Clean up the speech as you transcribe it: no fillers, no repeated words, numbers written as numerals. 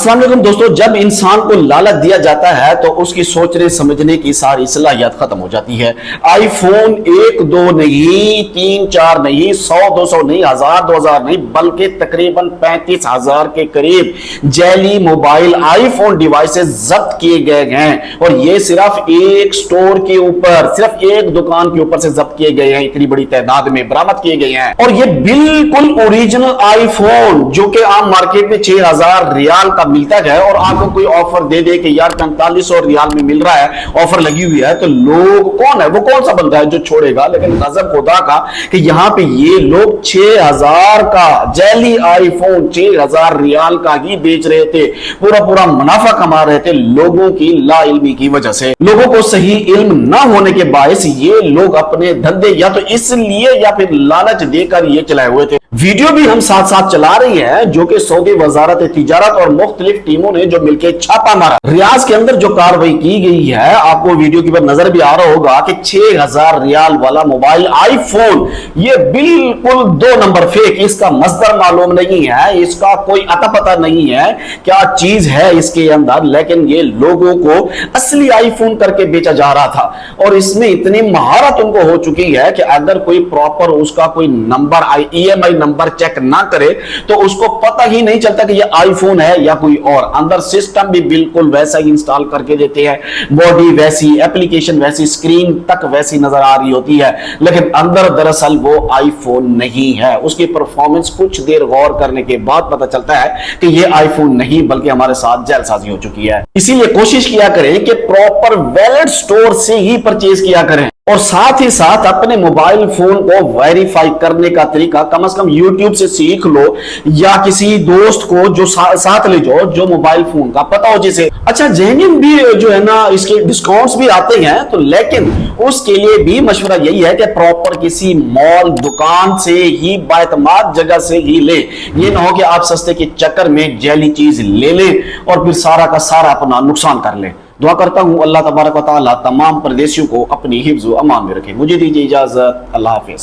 अस्सलाम वालेकुम दोस्तों, जब इंसान को लालच दिया जाता है तो उसकी सोचने समझने की सारी सलाहियत खत्म हो जाती है। आईफोन 1-2 नहीं, 3-4 नहीं, 100-200 नहीं, 1000-2000 नहीं, बल्कि तकरीबन 35,000 के करीब जैली मोबाइल आईफोन डिवाइसेस जब्त किए गए हैं। और ये सिर्फ एक स्टोर के ऊपर, सिर्फ एक दुकान के ऊपर से जब्त किए गए हैं। इतनी बड़ी तादाद में बरामद किए गए हैं। और ये बिल्कुल ओरिजिनल आईफोन जो कि आम मार्केट में 6,000 रियाल का मिलता है और आपको कोई ऑफर दे दे कि यार 4500 रियाल में मिल रहा है, ऑफर लगी हुई है, तो लोग कौन है, वो कौन सा बंदा है जो छोड़ेगा। लेकिन गजब खुदा का कि यहां पे ये लोग 6,000 का जैली आईफोन 6,000 रियाल का ही बेच रहे थे। पूरा पूरा मुनाफा कमा रहे थे लोगों की लाइल्मी की वजह से। लोगों को सही इल्म ना होने के बायस ये लोग अपने धंधे या तो इसलिए या फिर लालच देकर ये चलाए हुए थे। वीडियो भी हम साथ साथ चला रही है जो कि सऊदी वजारत तिजारत और मुख्तलिफ टीमों ने जो मिलकर छापा मारा रियाज के अंदर जो कार्रवाई की गई है, आपको वीडियो के ऊपर नजर भी आ रहा होगा कि 6,000 रियाल वाला मोबाइल आईफोन ये बिल्कुल 2 नंबर फेक। इसका मसदर मालूम नहीं है, इसका कोई अता पता नहीं है क्या चीज है इसके अंदर, लेकिन ये लोगों को असली आईफोन करके बेचा जा रहा था। और इसमें इतनी महारत उनको हो चुकी है कि अगर कोई प्रॉपर उसका कोई नंबर EMI नंबर चेक ना करे तो उसको पता ही नहीं चलता कि ये आईफोन है या कोई और। अंदर सिस्टम भी बिल्कुल वैसा ही इंस्टॉल करके देते हैं, बॉडी वैसी, एप्लीकेशन वैसी, स्क्रीन तक वैसी नजर आ रही होती है, लेकिन अंदर दरअसल वो आईफोन नहीं है। उसकी परफॉर्मेंस कुछ देर गौर करने के बाद पता चलता है कि ये आईफोन नहीं बल्कि हमारे साथ जैलसाजी हो चुकी है। इसीलिए कोशिश किया करें कि प्रॉपर वैलिड स्टोर से ही परचेज किया करें और साथ ही साथ अपने मोबाइल फोन को वेरीफाई करने का तरीका कम से कम यूट्यूब से सीख लो या किसी दोस्त को जो साथ ले जाओ जो मोबाइल फोन का पता हो जिसे। अच्छा, जेन्युइन भी जो है ना इसके डिस्काउंट्स भी आते हैं, तो लेकिन उसके लिए भी मशवरा यही है कि प्रॉपर किसी मॉल दुकान से ही बाएतमाद जगह से ही ले। ये ना हो कि आप सस्ते के चक्कर में जैली चीज ले लें और फिर सारा का सारा अपना नुकसान कर ले। दुआ करता हूं अल्लाह तबारक व तआला तमाम परदेशियों को अपनी हिफ्ज़ व अमान में रखे। मुझे दीजिए इजाजत, अल्लाह हाफिज।